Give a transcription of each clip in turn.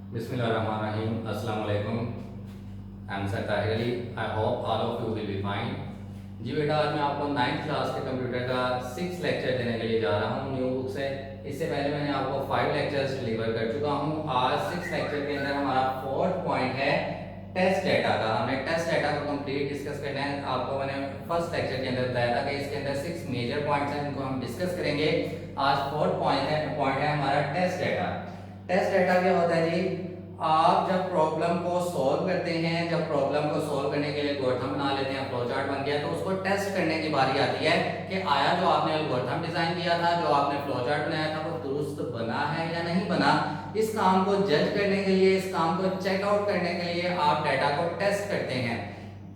Bismillahirrahmanirrahim. Assalamu alaikum. I'm Sir Tahir Ali. I hope all of you will be fine. जी बेटा, आज मैं आपको 9th class के computer का 6 लेक्चर देने के लिए जा रहा हूँ न्यू बुक से। इससे पहले मैंने आपको 5 लेक्चर्स डिलीवर कर चुका हूँ। आज 6 लेक्चर के अंदर हमारा 4th पॉइंट है टेस्ट डेटा का। हमने टेस्ट डेटा को कंप्लीट डिस्कस करना है। आपको मैंने फर्स्ट लेक्चर के अंदर बताया था कि इसके अंदर 6 मेजर पॉइंट्स हैं जिनको हम डिस्कस करेंगे। आज 4th पॉइंट है हमारा टेस्ट डेटा। टेस्ट डेटा क्या होता है जी? आप जब प्रॉब्लम को सॉल्व करते हैं, जब प्रॉब्लम को सॉल्व करने के लिए एल्गोरिथम बना लेते हैं, फ्लो चार्ट बन गया, तो उसको टेस्ट करने की बारी आती है कि आया जो आपने एल्गोरिथम डिजाइन किया था, जो आपने फ्लो चार्ट बनाया था, वो दुरुस्त बना है या नहीं बना। इस काम को जज करने के लिए, इस काम को चेक आउट करने के लिए आप डाटा को टेस्ट करते हैं।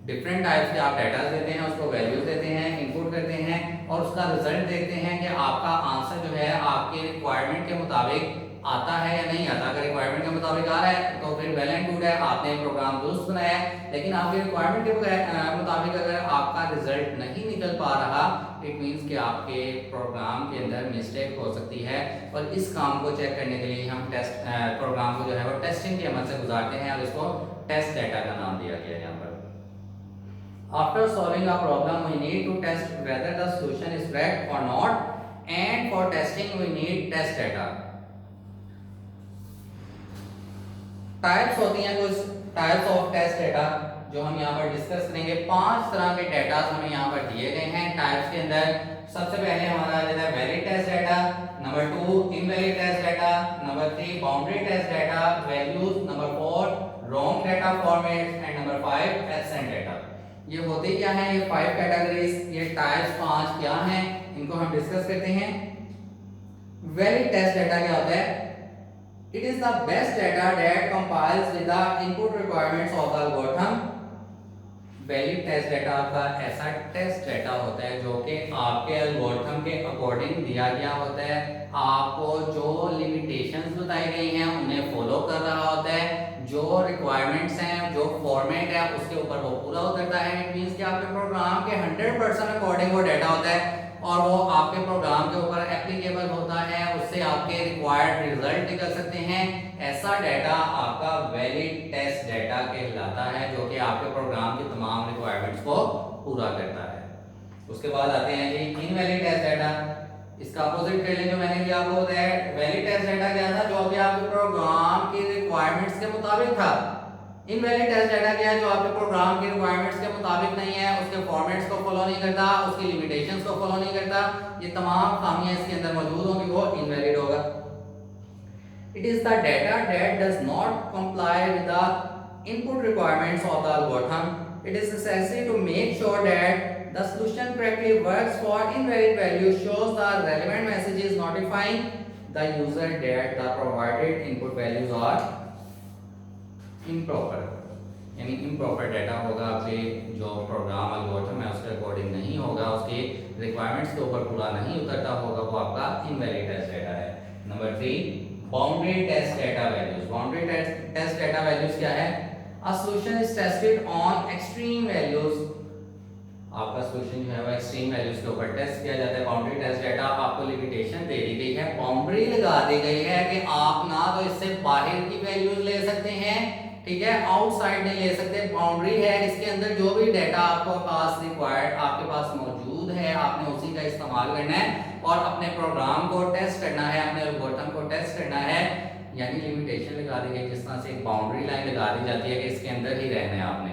डिफरेंट टाइप्स के आप डाटा देते हैं, उसको वैल्यूज देते हैं, इनपुट करते हैं और उसका रिजल्ट देखते हैं कि आपका आंसर जो है आपके रिक्वायरमेंट के मुताबिक आता है या नहीं आता। अगर रिक्वायरमेंट के मुताबिक आ रहा है तो फिर वेल एंड गुड है, आपने प्रोग्राम दुरुस्त बनाया है। लेकिन आपके रिक्वायरमेंट के मुताबिक अगर आपका रिजल्ट नहीं निकल पा रहा, इट मींस कि आपके प्रोग्राम के अंदर मिस्टेक हो सकती है। और इस काम को चेक करने के लिए हम टेस्ट प्रोग्राम को जो है वो टेस्टिंग के अमल से गुजारते हैं और इसको टेस्ट डाटा का नाम दिया गया है यहाँ पर। After solving a problem, we need to test whether the solution is correct or not, and for testing we need test data. Types होती हैं कुछ टाइप्स ऑफ टेस्ट डेटा जो हम यहाँ पर डिस्कस करेंगे। 5 तरह के डेटा हमें यहाँ पर दिए गए हैं टाइप्स के अंदर। सबसे पहले हमारा आ जाता है valid test data, number 2 invalid test data, number 3 boundary test data values, number 4 wrong data formats and number 5 absent data. ये होते क्या है? ये 5 कैटेगरीज, ये टाइप्स 5 क्या हैं, इनको हम डिस्कस करते हैं। वैलिड टेस्ट डेटा क्या होता है? It is the best data that compiles with the input requirements of the algorithm. Valid test data आपका ऐसा टेस्ट डेटा होता है जो कि आपके एल्गोरिथम के अकॉर्डिंग दिया गया होता है। आपको जो लिमिटेशंस बताई गई हैं उन्हें फॉलो कर रहा होता है। जो रिक्वायरमेंट्स हैं, जो फॉर्मेट है, उसके ऊपर वो पूरा उतरता है। इट मींस कि आपके प्रोग्राम के 100% अकॉर्डिंग वो डाटा होता है और वो आपके प्रोग्राम के ऊपर एप्लीकेबल होता है। उससे आपके रिक्वायर्ड रिजल्ट निकल सकते हैं। ऐसा डाटा आपका वैलिड टेस्ट डाटा कहलाता है जो कि आपके प्रोग्राम की तमाम रिक्वायरमेंट्स को पूरा करता है। उसके बाद आते हैं जी इनवैलिड टेस्ट डाटा। इसका अपोजिट कर लें जो मैंने किया आपको बताया। वैलिड टेस्ट डाटा क्या था? जो कि आपके प्रोग्राम की रिक्वायरमेंट्स के मुताबिक था। इनवैलिड टेस्ट डाटा क्या है? जो आपके प्रोग्राम की रिक्वायरमेंट्स के मुताबिक नहीं है, उसके फॉर्मेट्स को फॉलो नहीं करता, उसकी लिमिटेशंस को फॉलो नहीं करता। ये तमाम खामियां इसके अंदर मौजूद होंगी, वो इनवैलिड होगा। It is the data that does not comply with the input requirements of the algorithm. It is necessary to make sure that the solution correctly works for invalid value, shows the relevant messages notifying the user that the provided input values are improper. यानी improper data होगा, आपके जो programme algorithm है उसके according नहीं होगा, उसके requirements के ऊपर पूरा नहीं उतरता होगा, वो आपका इनवैलिड टेस्ट डाटा है। Number 3 boundary test data values. Boundary test data values क्या है? A solution is tested on extreme values. आपका सॉल्यूशन जो है वो एक्सट्रीम वैल्यूज के ऊपर टेस्ट किया जाता है। बाउंड्री टेस्ट डाटा आपको लिमिटेशन दे दी गई है, बाउंड्री लगा दी गई है कि आप ना तो इससे बाहर की वैल्यूज ले सकते हैं, ठीक है, आउटसाइड नहीं ले सकते। बाउंड्री है, इसके अंदर जो भी डाटा आपको पास रिक्वायर्ड आपके पास मौजूद है, आपने उसी का इस्तेमाल करना है और अपने प्रोग्राम को टेस्ट करना है, अपने एल्गोरिथम को टेस्ट करना है। यानी लिमिटेशन लगा दी गई, जिस तरह से एक बाउंड्री लाइन लगा दी जाती है कि इसके अंदर ही रहना है आपने।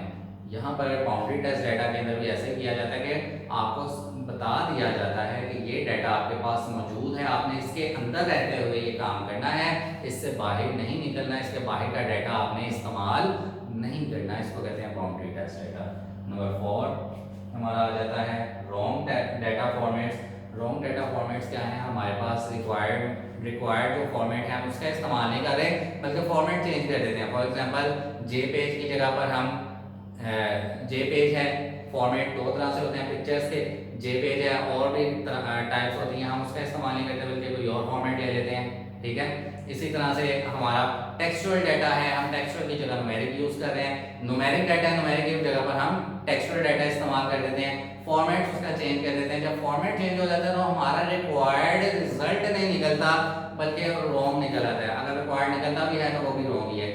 यहाँ पर बाउंड्री टेस्ट डाटा के अंदर भी ऐसे किया जाता है कि आपको बता दिया जाता है कि ये डाटा आपके पास मौजूद है, आपने इसके अंदर रहते हुए ये काम करना है, इससे बाहर नहीं निकलना, इसके बाहर का डाटा आपने इस्तेमाल नहीं करना। इसको कहते हैं बाउंड्री टेस्ट डाटा। नंबर 4 हमारा आ जाता है wrong data formats. Wrong data formats क्या है? हमारे पास रिक्वायर्ड जो फॉर्मेट है हम उसका इस्तेमाल नहीं कर रहे, बल्कि फॉर्मेट चेंज कर देते हैं। फॉर एग्जांपल JPEG की जगह पर हम JPEG है। फॉर्मेट 2 तरह से होते हैं पिक्चर्स के, JPEG है, और भी टाइप्स होती हैं, हम उसका इस्तेमाल नहीं करते बल्कि कोई और फॉर्मेट ले लेते हैं, ठीक है। इसी तरह से हमारा टेक्सचुअल डाटा है, हम टेक्सचुअल की जगह न्यूमेरिक यूज कर रहे हैं। न्यूमेरिक डाटा है, न्यूमेरिक की जगह पर हम टेक्सचुअल डाटा इस्तेमाल कर देते हैं। फॉर्मेट उसका चेंज कर देते हैं। जब फॉर्मेट चेंज हो जाता है तो हमारा रिक्वायर्ड रिजल्ट नहीं निकलता बल्कि रॉन्ग निकल आता है। अगर रिक्वायर्ड निकलता भी है तो वो भी रॉन्ग ही है।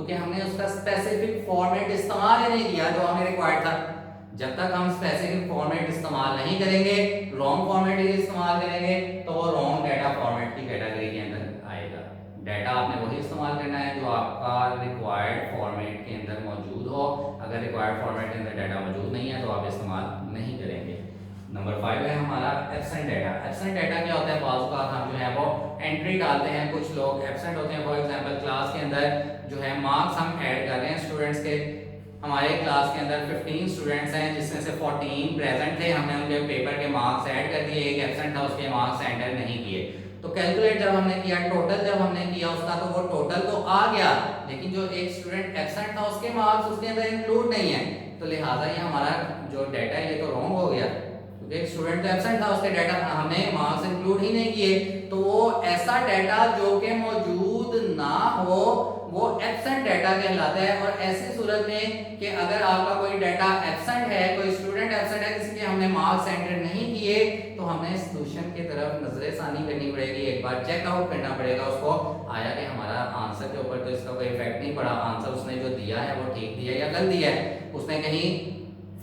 क्योंकि हमने उसका स्पेसिफिक फॉर्मेट इस्तेमाल ही नहीं किया जो हमें रिक्वायर्ड था। जब तक हम स्पेसिफिक फॉर्मेट इस्तेमाल नहीं करेंगे, रॉन्ग फॉर्मेट ही इस्तेमाल करेंगे, तो वो रॉन्ग डाटा फॉर्मेट की कैटेगरी के अंदर आएगा। डाटा आपने वही इस्तेमाल करना है जो आपका रिक्वायर्ड फॉर्मेट के अंदर मौजूद हो। अगर रिक्वायर्ड फॉर्मेट के अंदर डाटा मौजूद नहीं है तो आप इस्तेमाल नहीं करेंगे। नंबर 5 है हमारा एब्सेंट डाटा। एब्सेंट डाटा क्या होता है? बाज़ औक़ात हम जो है वो एंट्री डालते हैं, कुछ लोग एब्सेंट होते हैं। फॉर एग्जांपल क्लास के अंदर जो है मार्क्स हम ऐड कर रहे हैं स्टूडेंट्स के। हमारे क्लास के अंदर 15 स्टूडेंट्स हैं जिसमें से 14 प्रेजेंट थे, हमने उनके पेपर के मार्क्स ऐड कर दिए, एक एब्सेंट था उसके मार्क्स एंटर नहीं किए। तो कैलकुलेट जब हमने किया, टोटल जब हमने किया उसका, तो वो टोटल तो आ गया, लेकिन जो एक स्टूडेंट एब्सेंट था उसके मार्क्स उसके अंदर इंक्लूड नहीं है। तो लिहाजा ये हमारा जो डाटा है ये तो रॉन्ग हो गया, क्योंकि एक स्टूडेंट तो एब्सेंट था, उसके डाटा हमने मार्क्स इंक्लूड ही नहीं किए। तो वो ऐसा डाटा जो कि मौजूद ना हो वो एब्सेंट डाटा कहलाता है। और ऐसी सूरत में कि अगर आपका कोई डाटा एब्सेंट है, कोई स्टूडेंट एब्सेंट है जिसके हमने मार्क्स एंटर नहीं किए, तो हमें सॉल्यूशन की तरफ नजरसानी करनी पड़ेगी, एक बार चेकआउट करना पड़ेगा उसको, आया कि हमारा आंसर के ऊपर तो इसका कोई इफेक्ट नहीं पड़ा, आंसर उसने जो दिया है वो ठीक दिया या गलत दिया है। उसने कहीं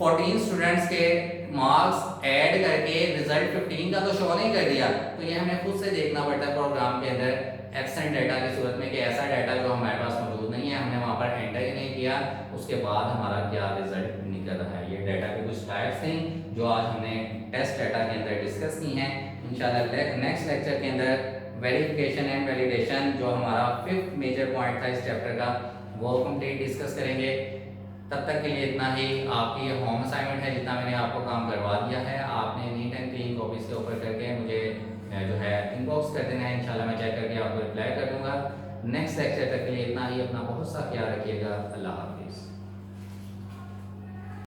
14 स्टूडेंट्स के मार्क्स ऐड करके रिजल्ट 15 का तो शो नहीं कर दिया। तो ये हमें खुद से देखना पड़ता है प्रोग्राम के अंदर एब्सेंट डाटा की सूरत में कि ऐसा डाटा जो हमारे पास मौजूद नहीं है, हमने वहाँ पर एंटर ही नहीं किया, उसके बाद हमारा क्या रिजल्ट निकल रहा है। ये डाटा की कुछ टाइप्स थी जो आज हमने टेस्ट डाटा के अंदर डिस्कस की हैं। इंशाल्लाह नेक्स्ट लेक्चर के अंदर वेरिफिकेशन एंड वैलिडेशन जो हमारा 5th मेजर पॉइंट था इस चैप्टर का, वो कंप्लीट डिस्कस करेंगे। तब तक के लिए इतना ही। आपकी ये होम असाइनमेंट है, जितना मैंने आपको काम करवा दिया है आपने नीट एंड क्लीन कॉपीज के ऊपर करके मुझे जो है इनबॉक्स कर देना है। इंशाल्लाह मैं चेक करके आपको रिप्लाई कर दूंगा। नेक्स्ट लेक्चर तक के लिए इतना ही। अपना बहुत सा ख्याल रखिएगा। अल्लाह हाफिज़।